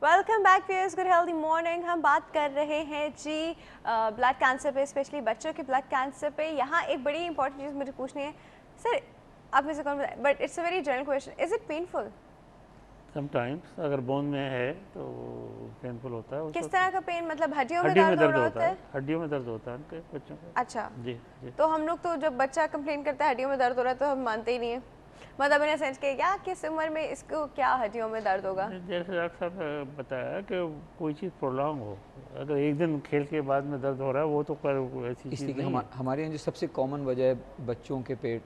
Welcome back viewers, good healthy morning. हम बात कर रहे हैं जी ब्लड कैंसर पे, स्पेशली बच्चों के ब्लड कैंसर पे। यहाँ एक बड़ी इंपॉर्टेंट चीज़ मुझे पूछनी है सर, आप मुझे कौन बताए, but it's a very general question, is it painful? Sometimes अगर बोन में है तो पेनफुल होता है। किस तरह का पेन, मतलब हड्डियों में हड्डियों में दर्द हो दर्द रहा होता होता है, है? हड्डियों में दर्द होता है उनके बच्चों का। अच्छा, जी जी। तो हम लोग तो जब बच्चा कंप्लेन करता है हड्डियों में दर्द हो रहा है तो हम मानते ही नहीं है, मतलब इन सेंस के या किस उम्र में इसको क्या हड्डियों में दर्द होगा? जैसे डॉक्टर साहब ने बताया कि कोई चीज़ प्रोलॉन्ग हो, अगर एक दिन खेल के बाद में दर्द हो रहा है वो तो कोई ऐसी चीज़ इसलिए कि नहीं है। हमारे यहाँ जो सबसे कॉमन वजह है बच्चों के पेट,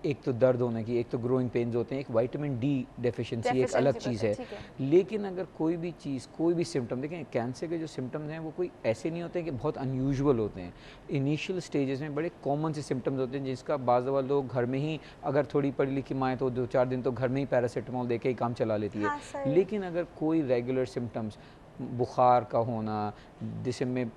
एक तो दर्द होने की, एक तो ग्रोइंग पेन्स होते हैं, एक विटामिन डी डेफिशिएंसी एक अलग चीज़ है। ठीक है। लेकिन अगर कोई भी चीज़, कोई भी सिम्टम देखें, कैंसर के जो सिम्टम्स हैं वो कोई ऐसे नहीं होते हैं कि बहुत अनयूजुअल होते हैं। इनिशियल स्टेजेस में बड़े कॉमन से सिम्टम्स होते हैं जिसका बाज़ दफ़ा लोग घर में ही, अगर थोड़ी पढ़ी लिखी माएँ तो 2-4 दिन तो घर में ही पैरासीटामोल दे के ही काम चला लेती है। हाँ, सही। लेकिन अगर कोई रेगुलर सिम्टम्स, बुखार का होना, जिस्म में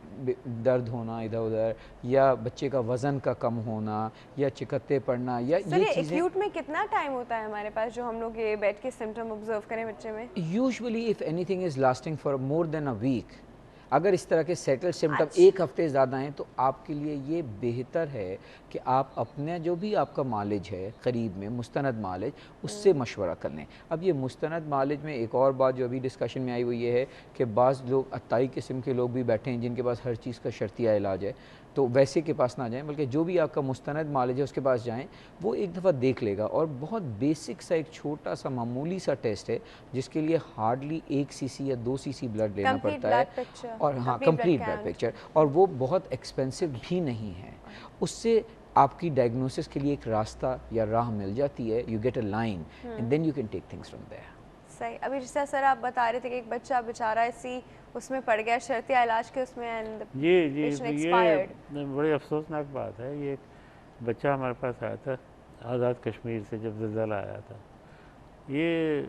दर्द होना इधर उधर, या बच्चे का वज़न का कम होना, या चिकत्ते पड़ना, या सर ये ये चीज़ें, एक्यूट में कितना टाइम होता है हमारे पास जो हम लोग ये बेड के सिम्टम ऑब्जर्व करें बच्चे में? Usually if anything is lasting for more than a week, अगर इस तरह के सेटल सिम्टम अच्छा। एक हफ्ते ज़्यादा हैं तो आपके लिए ये बेहतर है कि आप अपने जो भी आपका मालिज है करीब में, मुस्तनद मालिज, उससे मशवरा कर लें। अब ये मुस्तनद मालिज में एक और बात जो अभी डिस्कशन में आई वो ये है कि बाज़ लोग अताई किस्म के लोग भी बैठे हैं जिनके पास हर चीज़ का शर्तिया इलाज है, तो वैसे के पास ना जाएं, बल्कि जो भी आपका मुस्तनद मालिज है उसके पास जाएं, वो एक दफ़ा देख लेगा। और बहुत बेसिक सा एक छोटा सा मामूली सा टेस्ट है जिसके लिए हार्डली 1 सीसी या 2 सीसी ब्लड लेना कंप्लीट पड़ता है। ब्लड पिक्चर, और हाँ, कंप्लीट ब्लड पिक्चर, और वो बहुत एक्सपेंसिव भी नहीं है। उससे आपकी डायग्नोसिस के लिए एक रास्ता या राह मिल जाती है। You get a line and then you can take things from there. सही। अभी जैसा सर आप बता रहे थे कि एक बच्चा बेचारा इसी उसमें पड़ गया शर्तिया इलाज के उसमें, एंड जी जी, पेशेंट ये एक्सपायर्ड। बड़ी अफसोसनाक बात है। ये एक बच्चा हमारे पास आया था आज़ाद कश्मीर से, जब ज़लज़ला आया था। ये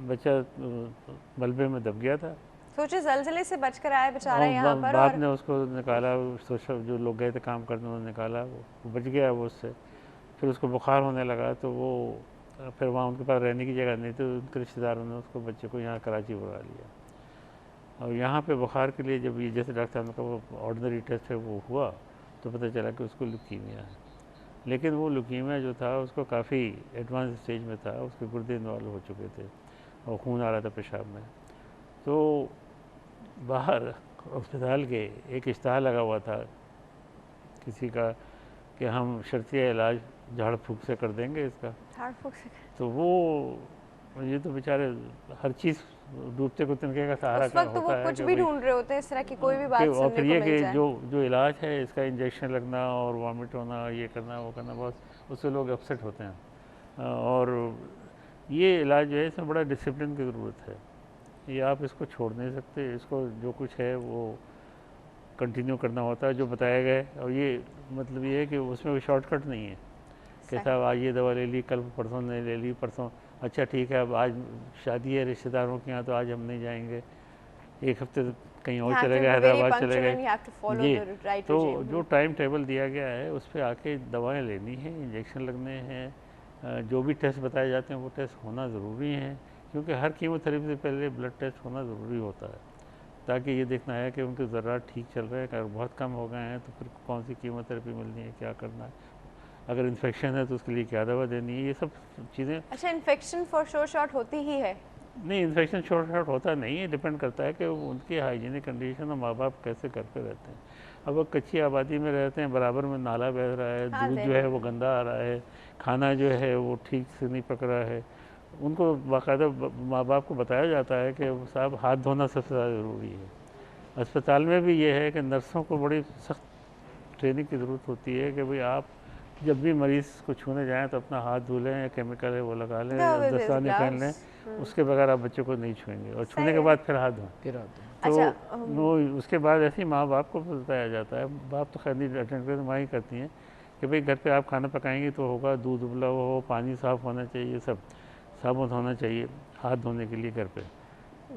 बच्चा मलबे में दब गया था। सोचिए ज़लज़ले से बचकर आया बेचारा और यहाँ पर, बाप और ने उसको निकाला, सोशल जो लोग गए थे काम करने उन्होंने निकाला, वो बच गया वो उससे। फिर उसको बुखार होने लगा तो वो फिर वहाँ उनके पास रहने की जगह नहीं, तो उनके रिश्तेदारों ने उसको बच्चे को यहाँ कराची बुला लिया। और यहाँ पे बुखार के लिए जब ये जैसे डॉक्टर साहब ने कहा वो ऑर्डिनरी टेस्ट है वो हुआ, तो पता चला कि उसको ल्यूकीमिया है। लेकिन वो ल्यूकीमिया जो था उसको काफ़ी एडवांस स्टेज में था, उसके गुर्दे इन्वॉल्व हो चुके थे और खून आ रहा था पेशाब में। तो बाहर अस्पताल के एक इश्तहार लगा हुआ था किसी का कि हम शर्तिया इलाज झाड़ फूँक से कर देंगे इसका। झाड़ फूँक से? तो वो ये तो बेचारे हर चीज़ डूबते को तिनके का सहारा उस का वक्त तो वो होता है कुछ कि भी भाई ढूंढ रहे होते हैं इस तरह की कोई भी कि बात और सुनने फिर को ये मिल कि जाए। जो इलाज है इसका इंजेक्शन लगना और वॉमिट होना, ये करना वो करना, बहुत उससे लोग अपसेट होते हैं। और ये इलाज जो है इसमें बड़ा डिसिप्लिन की ज़रूरत है। ये आप इसको छोड़ नहीं सकते, इसको जो कुछ है वो कंटिन्यू करना होता है जो बताया गया है। और ये मतलब ये है कि उसमें कोई शॉर्टकट नहीं है कि साहब आज ये दवा ले ली, कल परसों नहीं ले ली, परसों अच्छा ठीक है अब आज शादी है रिश्तेदारों के यहाँ तो आज हम नहीं जाएंगे, एक हफ्ते कहीं और चले गए, हैदराबाद चले गए। जी, तो जो टाइम टेबल दिया गया है उस पर आके दवाएं लेनी है, इंजेक्शन लगने हैं, जो भी टेस्ट बताए जाते हैं वो टेस्ट होना ज़रूरी है, क्योंकि हर कीमोथेरेपी से पहले ब्लड टेस्ट होना ज़रूरी होता है, ताकि ये देखना है कि उनके ज़रात ठीक चल रहे हैं। अगर बहुत कम हो गए हैं तो फिर कौन सी कीमोथेरेपी मिलनी है, क्या करना है, अगर इन्फेक्शन है तो उसके लिए क्या दवा देनी है, ये सब चीज़ें। अच्छा, इन्फेक्शन फॉर श्योर शॉट होती ही है? नहीं, इन्फेक्शन शॉर्ट होता नहीं है, डिपेंड करता है कि उनकी हाइजीनिक कंडीशन और माँ बाप कैसे घर पे रहते हैं। अब वो कच्ची आबादी में रहते हैं, बराबर में नाला बह रहा है, हाँ, दूध जो है वो गंदा आ रहा है, खाना जो है वो ठीक से नहीं पक रहा है, उनको बाकायदा माँ बाप को बताया जाता है कि साहब हाथ धोना सबसे ज़्यादा ज़रूरी है। अस्पताल में भी ये है कि नर्सों को बड़ी सख्त ट्रेनिंग की ज़रूरत होती है कि भाई आप जब भी मरीज़ को छूने जाएँ तो अपना हाथ धो लें, या केमिकल है वो लगा लें, या दस्ताने पहन लें, उसके बगैर आप बच्चे को नहीं छुएंगे, और छूने के बाद फिर हाथ धोएं। तो अच्छा, वो उसके बाद ऐसे ही माँ बाप को बताया जाता है, बाप तो खैर नहीं अटेंड करते, माँ ही करती हैं कि भाई घर पे आप खाना पकाएंगे तो होगा, दूध उबला हो, पानी साफ़ होना चाहिए, सब साबुन होना चाहिए हाथ धोने के लिए घर पे।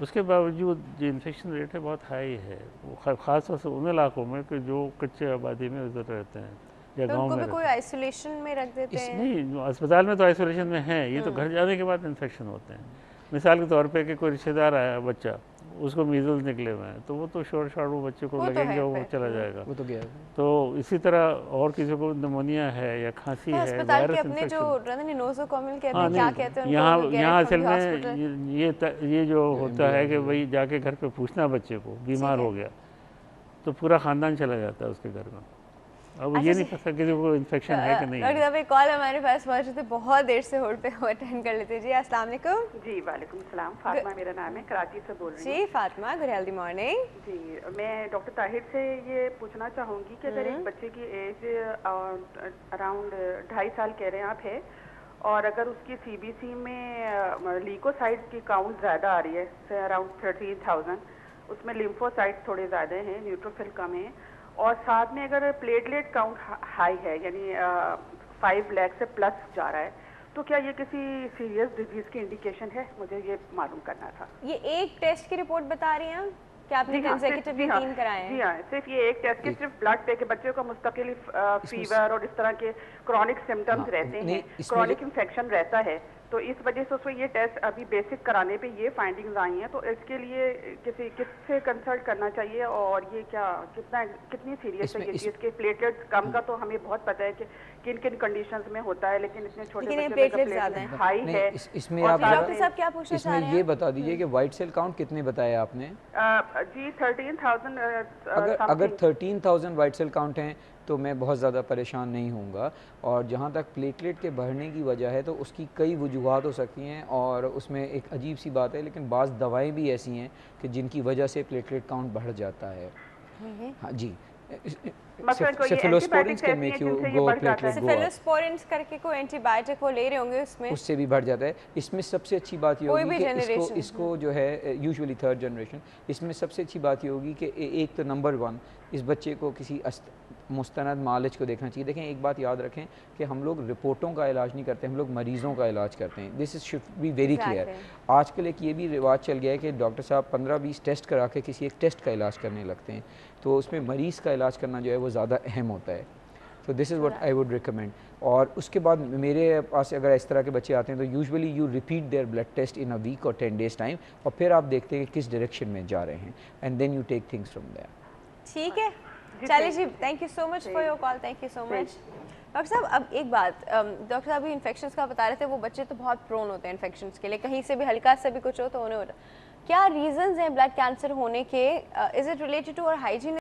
उसके बावजूद जो इन्फेक्शन रेट है बहुत हाई है, वो ख़ास तौर से उन इलाकों में कि जो कच्चे आबादी में उधर रहते हैं या तो गाँव उनको में भी कोई रहते आइसोलेशन में रख देते हैं। हैं? नहीं, अस्पताल में तो आइसोलेशन में है, ये तो घर जाने के बाद इन्फेक्शन होते हैं। मिसाल के तौर पे कि कोई रिश्तेदार आया बच्चा, उसको मीजल्स निकले हुए हैं तो वो तो शॉर्ट शॉर्ट वो बच्चे को वो तो है लगेंगे और वो फिर। चला जाएगा। वो तो गया। तो इसी तरह और किसी को निमोनिया है या खांसी तो है, अस्पताल के वायरस अपने जो इन्फेक्शन। रहते हैं नोज़ोकोमियल के हाँ अभी क्या नहीं, कहते हैं उनको, यहाँ we get it यहाँ from असल the में hospital। ये जो होता है कि MDR भाई जाके घर पे पूछना बच्चे को बीमार है। हो गया तो पूरा ख़ानदान चला जाता है उसके घर में। अब अच्छा ये नहीं जी। पता किसी को इन्फेक्शन है कि नहीं डॉक्टर है। साहब एक कॉल हमारे पास मौजूद है, बहुत देर से होल्ड पे हो, अटेंड कर लेते हैं जी। अस्सलाम वालेकुम। जी वालेकुम सलाम, फातिमा मेरा नाम है, कराची से बोल रही हूँ। जी फातिमा, गुड हेल्दी मॉर्निंग। जी मैं डॉक्टर ताहिर से ये पूछना चाहूँगी कि अगर एक बच्चे की एज अराउंड 2.5 साल कह रहे हैं आप है, और अगर उसकी सीबीसी में ल्यूकोसाइट्स की काउंट ज़्यादा आ रही है, से अराउंड 13,000, उसमें लिम्फोसाइट्स थोड़े ज़्यादा हैं, न्यूट्रोफिल कम है, और साथ में अगर प्लेटलेट काउंट हाई है यानी 5 लाख से प्लस जा रहा है, तो क्या ये किसी सीरियस डिजीज की इंडिकेशन है? मुझे ये मालूम करना था। ये एक टेस्ट की रिपोर्ट बता रही हैं कि आपने जी हाँ, कंसेक्यूटिवली 3 कराए जी हैं? हाँ, सिर्फ ये एक टेस्ट की सिर्फ ब्लड पे के बच्चे को मुस्तकिल फीवर और इस तरह के क्रॉनिक सिम्टम्स हाँ, रहते नहीं, हैं, इसमें क्रॉनिक इन्फेक्शन रहता है, तो इस वजह से उसमें ये टेस्ट अभी बेसिक कराने पे ये फाइंडिंग्स आई हैं, तो इसके लिए किससे कंसल्ट करना चाहिए, और ये कितनी सीरियस है ये चीज़ के प्लेटलेट्स कम का तो हमें बहुत पता है कि किन किन कंडीशंस में होता है, लेकिन इतने छोटे लेकिन ये बच्चे में प्लेटलेट्स ज़्यादा हैं। हाई नहीं, है। इसमें और आप साथ डॉक्टर में- साहब क्या पूछना चाह रहे इसमें हैं? ये बता दीजिए कि वाइट सेल काउंट कितने बताए आपने? जी 13,000 अगर 13,000 वाइट सेल काउंट हैं तो मैं बहुत ज़्यादा परेशान नहीं होऊंगा, और जहाँ तक प्लेटलेट के बढ़ने की वजह है तो उसकी कई वजूहत हो सकती हैं, और उसमें एक अजीब सी बात है, लेकिन बाज़ दवाएं भी ऐसी हैं कि जिनकी वजह से प्लेटलेट काउंट बढ़ जाता है। हाँ जी, मसलन कोई सेफेलोस्पोरिन antibiotics कैन ऐसी हैं मेक यू जिनसे ये गो बढ़ जाता है। Platelet go up. सेफेलोस्पोरिन्स करके कोई एंटीबायोटिक वो ले रहे होंगे उसमें? उससे भी बढ़ जाता है। इसमें सबसे अच्छी बात ये कोई होगी भी कि इसको generation, इसको जो है यूजुअली 3rd जनरेशन, इसमें सबसे अच्छी बात ये होगी कि एक तो नंबर 1 इस बच्चे को किसी मुस्तनद मालिज को देखना चाहिए। देखें, एक बात याद रखें कि हम लोग रिपोर्टों का इलाज नहीं करते, हम लोग मरीज़ों का इलाज करते हैं। This is should be very clear. Exactly. आजकल एक ये भी रिवाज चल गया है कि डॉक्टर साहब 15-20 टेस्ट करा के किसी एक टेस्ट का इलाज करने लगते हैं, तो उसमें मरीज़ का इलाज करना जो है वो ज़्यादा अहम होता है। तो this is what I would recommend. और उसके बाद मेरे पास अगर इस तरह के बच्चे आते हैं तो usually you repeat their blood test in a week और 10 डेज़ टाइम, और फिर आप देखते हैं कि किस डायरेक्शन में जा रहे हैं, and then you take things from there. ठीक है, चलिए जी, thank you so much for your call, thank you so much. Doctor साहब अब एक बात, डॉक्टर साहब भी इन्फेक्शंस का बता रहे थे, वो बच्चे तो बहुत प्रोन होते हैं इन्फेक्शंस के लिए, कहीं से भी हल्का सा भी कुछ हो तो उन्हें हो। क्या रीजंस हैं ब्लड कैंसर होने के? Is it related to our hygiene?